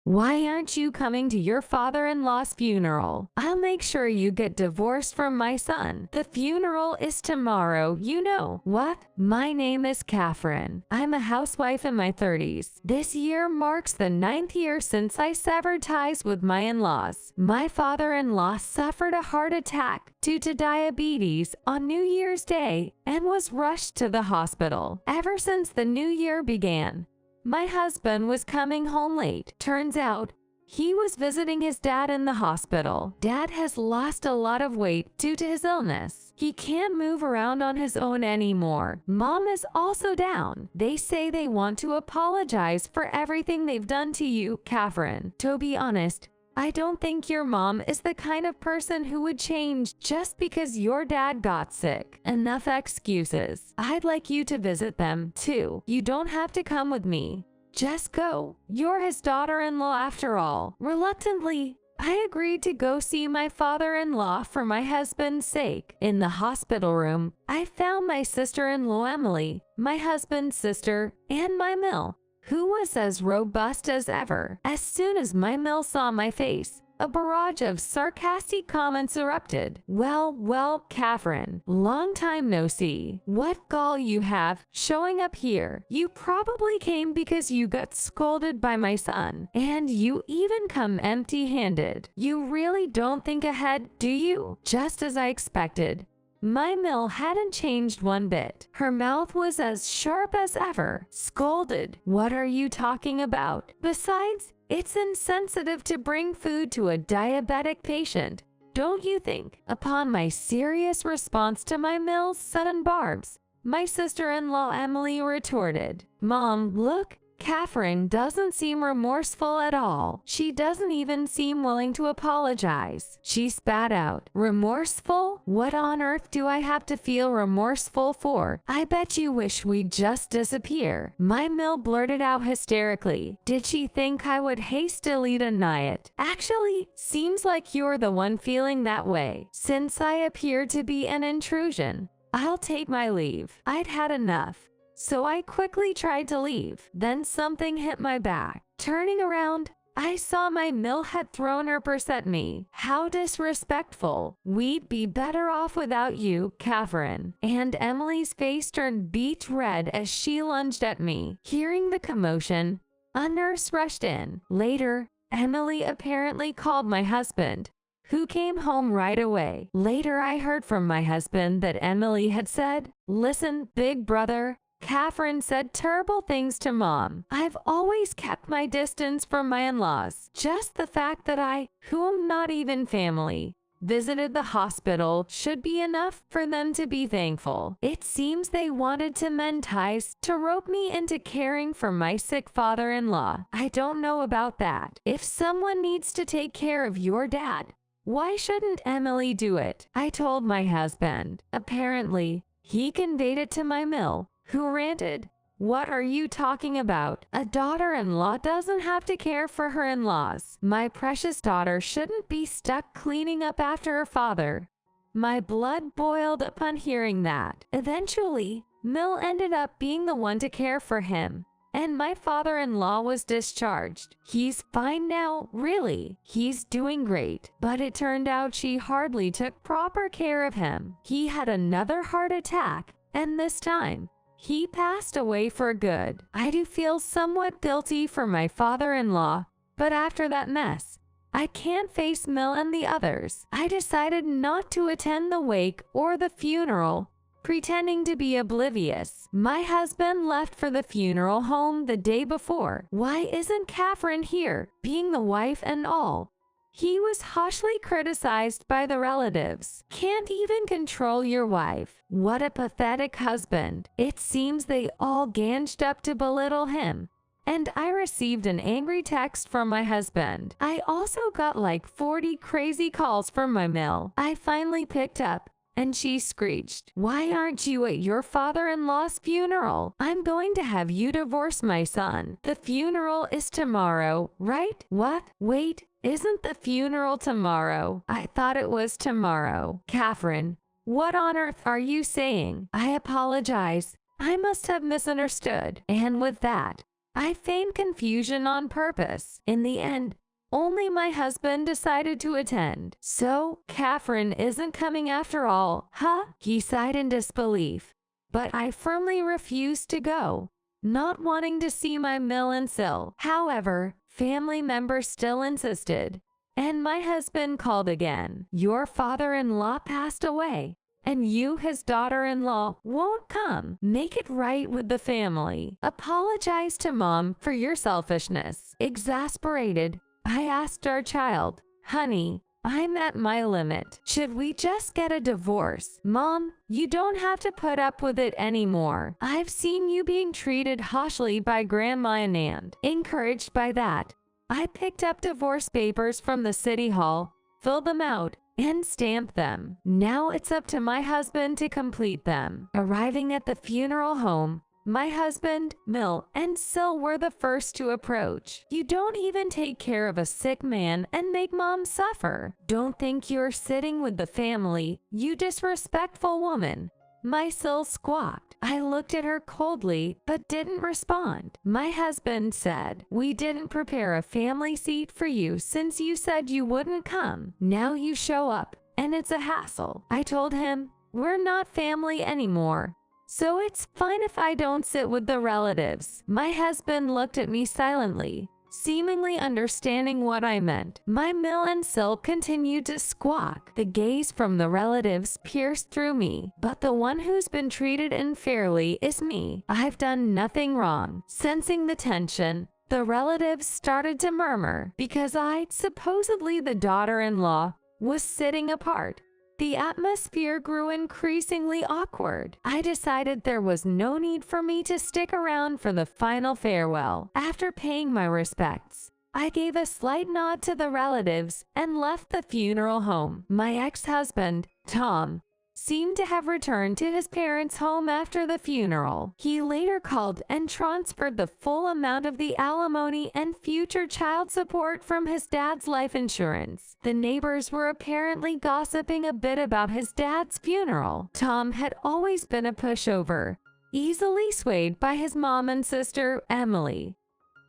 Why aren't you coming to your father-in-law's funeral? I'll make sure you get divorced from my son. The funeral is tomorrow, you know. What? My name is Catherine. I'm a housewife in my 30s. This year marks the 9th year since I severed ties with my in-laws. My father-in-law suffered a heart attack due to diabetes on New Year's Day and was rushed to the hospital. Ever since the new year began, my husband was coming home late. Turns out, he was visiting his dad in the hospital. Dad has lost a lot of weight due to his illness. He can't move around on his own anymore. Mom is also down. They say they want to apologize for everything they've done to you, Catherine. To be honest, I don't think your mom is the kind of person who would change just because your dad got sick. Enough excuses. I'd like you to visit them, too. You don't have to come with me. Just go. You're his daughter-in-law after all. Reluctantly, I agreed to go see my father-in-law for my husband's sake. In the hospital room, I found my sister-in-law Emily, my husband's sister, and my Mill, who was as robust as ever. As soon as my Mill saw my face, a barrage of sarcastic comments erupted. Well, Catherine, long time no see. What gall you have showing up here. You probably came because you got scolded by my son, and you even come empty-handed. You really don't think ahead, do you? Just as I expected. My Mill hadn't changed one bit. Her mouth was as sharp as ever. Scolded. What are you talking about? Besides, it's insensitive to bring food to a diabetic patient, don't you think? Upon my serious response to my Mill's sudden barbs, my sister-in-law Emily retorted, Mom, look, Catherine doesn't seem remorseful at all. She doesn't even seem willing to apologize. She spat out, remorseful? What on earth do I have to feel remorseful for? I bet you wish we'd just disappear. My Mill blurted out hysterically. Did she think I would hastily deny it? Actually, seems like you're the one feeling that way. Since I appear to be an intrusion, I'll take my leave. I'd had enough. So I quickly tried to leave. Then something hit my back. Turning around, I saw my Mill had thrown her purse at me. How disrespectful. We'd be better off without you, Catherine. And Emily's face turned beet red as she lunged at me. Hearing the commotion, a nurse rushed in. Later, Emily apparently called my husband, who came home right away. Later, I heard from my husband that Emily had said, Listen, big brother, Catherine said terrible things to Mom. I've always kept my distance from my in-laws. Just the fact that I, who am not even family, visited the hospital should be enough for them to be thankful. It seems they wanted to mend ties to rope me into caring for my sick father-in-law. I don't know about that. If someone needs to take care of your dad, why shouldn't Emily do it? I told my husband. Apparently, he conveyed it to my Mill, who ranted, What are you talking about? A daughter-in-law doesn't have to care for her in-laws. My precious daughter shouldn't be stuck cleaning up after her father. My blood boiled upon hearing that. Eventually, Mill ended up being the one to care for him, and my father-in-law was discharged. He's fine now, really. He's doing great. But it turned out she hardly took proper care of him. He had another heart attack, and this time, he passed away for good. I do feel somewhat guilty for my father-in-law, but after that mess, I can't face Mill and the others. I decided not to attend the wake or the funeral, pretending to be oblivious. My husband left for the funeral home the day before. Why isn't Catherine here, being the wife and all? He was harshly criticized by the relatives. Can't even control your wife. What a pathetic husband. It seems they all ganged up to belittle him. And I received an angry text from my husband. I also got like 40 crazy calls from my Mill. I finally picked up, and she screeched, Why aren't you at your father-in-law's funeral? I'm going to have you divorce my son. The funeral is tomorrow, right? What? Wait, isn't the funeral tomorrow? I thought it was tomorrow. Catherine, what on earth are you saying? I apologize. I must have misunderstood. And with that, I feigned confusion on purpose. In the end, only my husband decided to attend. So, Catherine isn't coming after all, huh? He sighed in disbelief. But I firmly refused to go, not wanting to see my mill and sill. However, family members still insisted, and my husband called again. Your father-in-law passed away, and you, his daughter-in-law, won't come. Make it right with the family. Apologize to Mom for your selfishness. Exasperated, I asked our child, honey, I'm at my limit. Should we just get a divorce? Mom, you don't have to put up with it anymore. I've seen you being treated harshly by Grandma and Aunt. Encouraged by that, I picked up divorce papers from the city hall, filled them out, and stamped them. Now it's up to my husband to complete them. Arriving at the funeral home, my husband, Mill, and Sil were the first to approach. You don't even take care of a sick man and make Mom suffer. Don't think you're sitting with the family, you disrespectful woman. My Sil squawked. I looked at her coldly, but didn't respond. My husband said, we didn't prepare a family seat for you since you said you wouldn't come. Now you show up, and it's a hassle. I told him, we're not family anymore, so it's fine if I don't sit with the relatives. My husband looked at me silently, seemingly understanding what I meant. My Mill and Sil continued to squawk. The gaze from the relatives pierced through me, but the one who's been treated unfairly is me. I've done nothing wrong. Sensing the tension, the relatives started to murmur because I, supposedly the daughter-in-law, was sitting apart. The atmosphere grew increasingly awkward. I decided there was no need for me to stick around for the final farewell. After paying my respects, I gave a slight nod to the relatives and left the funeral home. My ex-husband, Tom, seemed to have returned to his parents' home after the funeral. He later called and transferred the full amount of the alimony and future child support from his dad's life insurance. The neighbors were apparently gossiping a bit about his dad's funeral. Tom had always been a pushover, easily swayed by his mom and sister, Emily.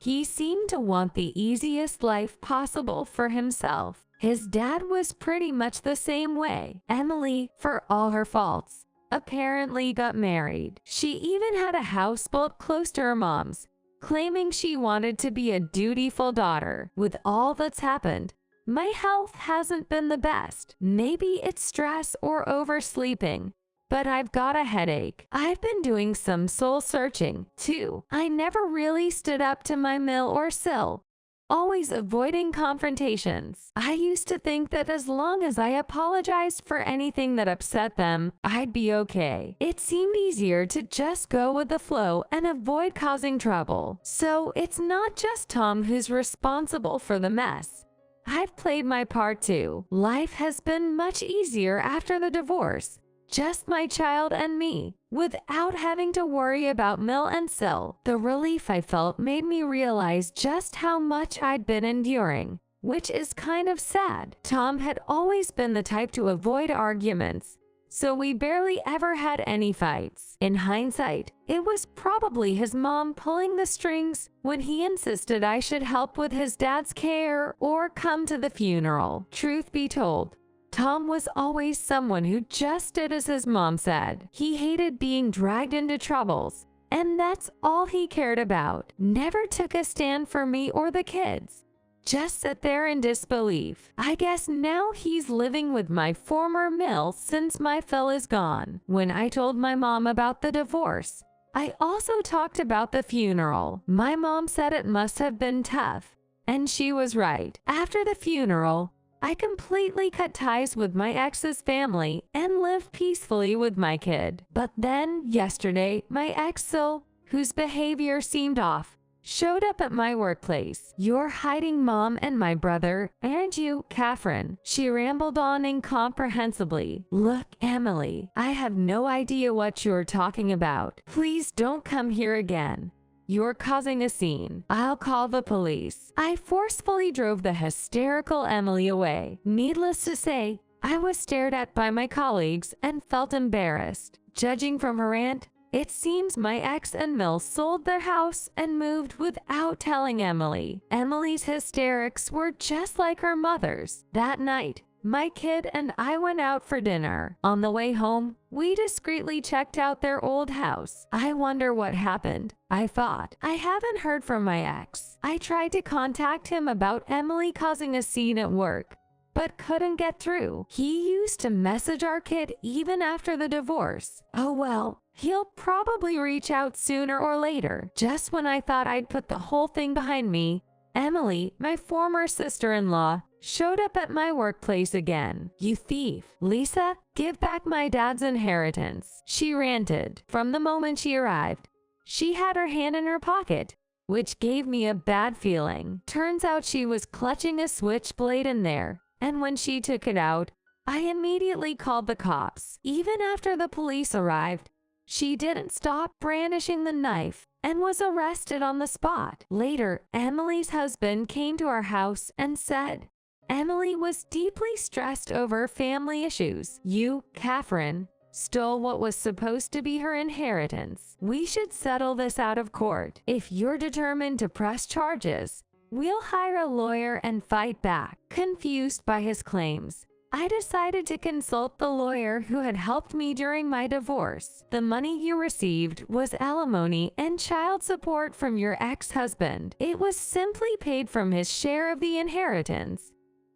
He seemed to want the easiest life possible for himself. His dad was pretty much the same way. Emily, for all her faults, apparently got married. She even had a house built close to her mom's, claiming she wanted to be a dutiful daughter. With all that's happened, my health hasn't been the best. Maybe it's stress or oversleeping, but I've got a headache. I've been doing some soul searching, too. I never really stood up to my Mill or Sil, always avoiding confrontations. I used to think that as long as I apologized for anything that upset them, I'd be okay. It seemed easier to just go with the flow and avoid causing trouble. So it's not just Tom who's responsible for the mess. I've played my part too. Life has been much easier after the divorce. Just my child and me, without having to worry about Mill and Sil. The relief I felt made me realize just how much I'd been enduring, which is kind of sad. Tom had always been the type to avoid arguments, so we barely ever had any fights. In hindsight, it was probably his mom pulling the strings when he insisted I should help with his dad's care or come to the funeral. Truth be told, Tom was always someone who just did as his mom said. He hated being dragged into troubles, and that's all he cared about. Never took a stand for me or the kids. Just sat there in disbelief. I guess now he's living with my former Mill since my Phil is gone. When I told my mom about the divorce, I also talked about the funeral. My mom said it must have been tough, and she was right. After the funeral, I completely cut ties with my ex's family and lived peacefully with my kid. But then, yesterday, my ex Sil, whose behavior seemed off, showed up at my workplace. You're hiding Mom and my brother, aren't you, Catherine? She rambled on incomprehensibly. Look, Emily, I have no idea what you're talking about. Please don't come here again. You're causing a scene. I'll call the police. I forcefully drove the hysterical Emily away. Needless to say, I was stared at by my colleagues and felt embarrassed. Judging from her aunt, It seems my ex and Mill sold their house and moved without telling Emily. Emily's hysterics were just like her mother's. That night, my kid and I went out for dinner. On the way home, we discreetly checked out their old house. I wonder what happened, I thought. I haven't heard from my ex. I tried to contact him about Emily causing a scene at work, but couldn't get through. He used to message our kid even after the divorce. Oh well, he'll probably reach out sooner or later. Just when I thought I'd put the whole thing behind me, Emily, my former sister-in-law, showed up at my workplace again. You thief. Lisa, give back my dad's inheritance, she ranted. From the moment she arrived, she had her hand in her pocket, which gave me a bad feeling. Turns out she was clutching a switchblade in there, and when she took it out, I immediately called the cops. Even after the police arrived, she didn't stop brandishing the knife and was arrested on the spot. Later, Emily's husband came to our house and said Emily was deeply stressed over family issues. You, Catherine, stole what was supposed to be her inheritance. We should settle this out of court. If you're determined to press charges, we'll hire a lawyer and fight back. Confused by his claims, I decided to consult the lawyer who had helped me during my divorce. The money you received was alimony and child support from your ex-husband. It was simply paid from his share of the inheritance.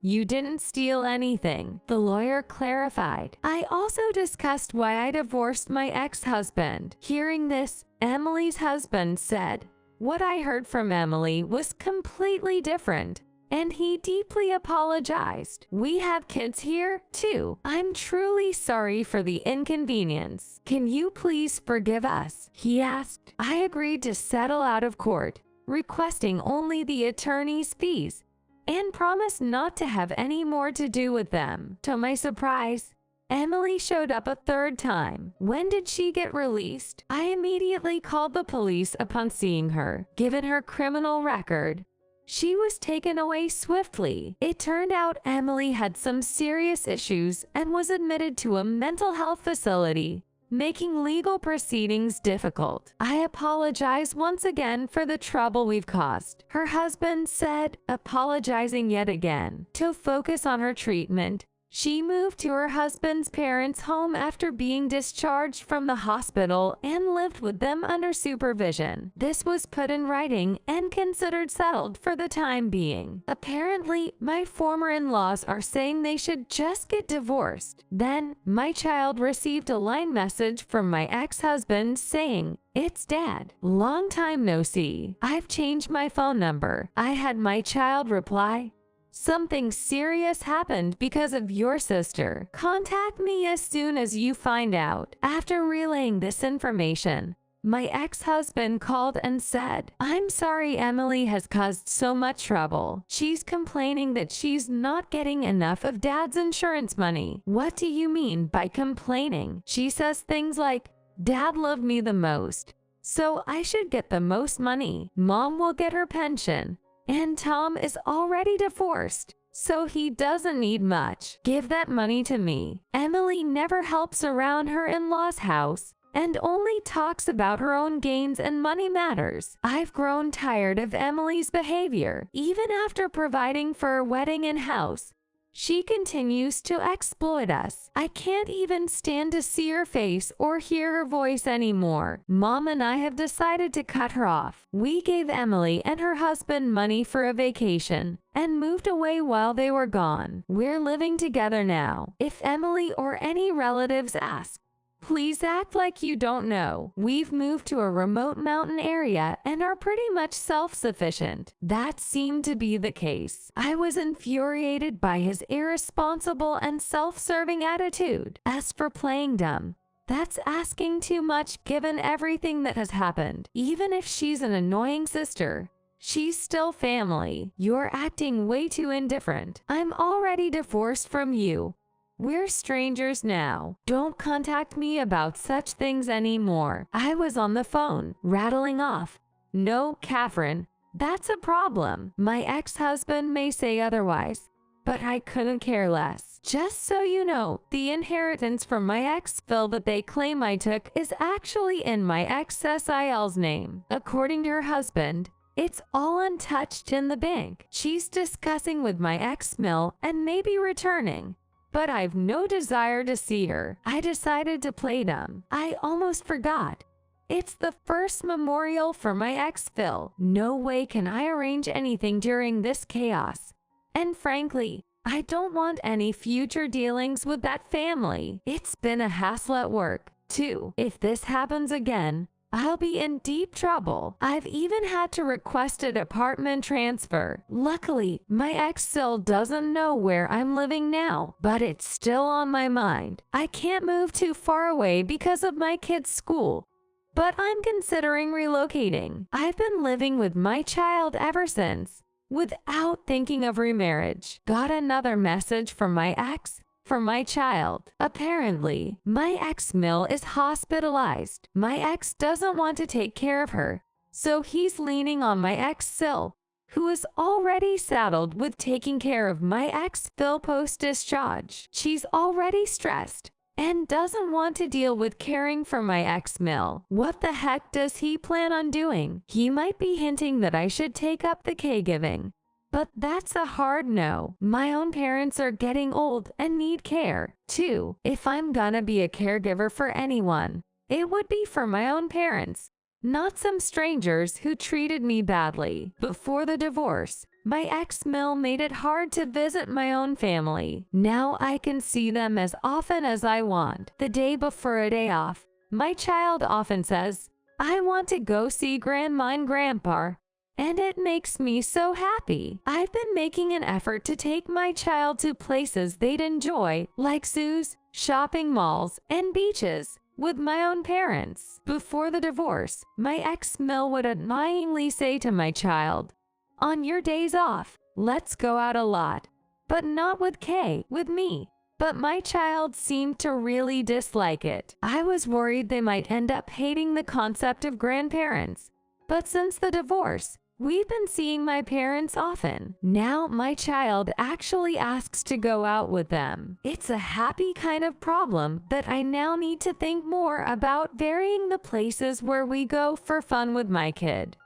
You didn't steal anything, the lawyer clarified. I also discussed why I divorced my ex-husband. Hearing this, Emily's husband said, "What I heard from Emily was completely different, and he deeply apologized. We have kids here, too. I'm truly sorry for the inconvenience. Can you please forgive us?" he asked. I agreed to settle out of court, requesting only the attorney's fees, and promised not to have any more to do with them. To my surprise, Emily showed up a third time. When did she get released? I immediately called the police upon seeing her. Given her criminal record, she was taken away swiftly. It turned out Emily had some serious issues and was admitted to a mental health facility, making legal proceedings difficult. I apologize once again for the trouble we've caused, her husband said, apologizing yet again. To focus on her treatment, she moved to her husband's parents' home after being discharged from the hospital and lived with them under supervision. This was put in writing and considered settled for the time being. Apparently, my former in-laws are saying they should just get divorced. Then, my child received a line message from my ex-husband saying, "It's Dad. Long time no see. I've changed my phone number." I had my child reply, "Something serious happened because of your sister. Contact me as soon as you find out." After relaying this information, my ex-husband called and said, "I'm sorry Emily has caused so much trouble. She's complaining that she's not getting enough of Dad's insurance money." "What do you mean by complaining?" "She says things like, 'Dad loved me the most, so I should get the most money. Mom will get her pension. And Tom is already divorced, so he doesn't need much. Give that money to me." Emily never helps around her in-laws' house and only talks about her own gains and money matters. I've grown tired of Emily's behavior. Even after providing for her wedding and house, she continues to exploit us. I can't even stand to see her face or hear her voice anymore. Mom and I have decided to cut her off. We gave Emily and her husband money for a vacation and moved away while they were gone. We're living together now. If Emily or any relatives ask, please act like you don't know. We've moved to a remote mountain area and are pretty much self-sufficient. That seemed to be the case. I was infuriated by his irresponsible and self-serving attitude. As for playing dumb, that's asking too much given everything that has happened. Even if she's an annoying sister, she's still family. You're acting way too indifferent. I'm already divorced from you. We're strangers now. Don't contact me about such things anymore. I was on the phone, rattling off, "No, Catherine, that's a problem." My ex-husband may say otherwise, but I couldn't care less. Just so you know, the inheritance from my ex-Phil that they claim I took is actually in my ex-SIL's name. According to her husband, it's all untouched in the bank. She's discussing with my ex-Mill and maybe returning. But I've no desire to see her. I decided to play dumb. I almost forgot. It's the first memorial for my ex-Phil. No way can I arrange anything during this chaos. And frankly, I don't want any future dealings with that family. It's been a hassle at work, too. If this happens again, I'll be in deep trouble. I've even had to request an apartment transfer. Luckily, my ex still doesn't know where I'm living now, but it's still on my mind. I can't move too far away because of my kid's school, but I'm considering relocating. I've been living with my child ever since, without thinking of remarriage. Got another message from my ex. For my child. Apparently, my ex-Mill is hospitalized. My ex doesn't want to take care of her, so he's leaning on my ex-Sil, who is already saddled with taking care of my ex-Phil post-discharge. She's already stressed and doesn't want to deal with caring for my ex-Mill. What the heck does he plan on doing? He might be hinting that I should take up the caregiving. But that's a hard no. My own parents are getting old and need care, too. If I'm gonna be a caregiver for anyone, it would be for my own parents, not some strangers who treated me badly. Before the divorce, my ex-Mill made it hard to visit my own family. Now I can see them as often as I want. The day before a day off, my child often says, "I want to go see Grandma and Grandpa." And it makes me so happy. I've been making an effort to take my child to places they'd enjoy, like zoos, shopping malls, and beaches, with my own parents. Before the divorce, my ex-Mill would annoyingly say to my child, "On your days off, let's go out a lot. But not with Kay, with me." But my child seemed to really dislike it. I was worried they might end up hating the concept of grandparents. But since the divorce, we've been seeing my parents often. Now my child actually asks to go out with them. It's a happy kind of problem that I now need to think more about varying the places where we go for fun with my kid.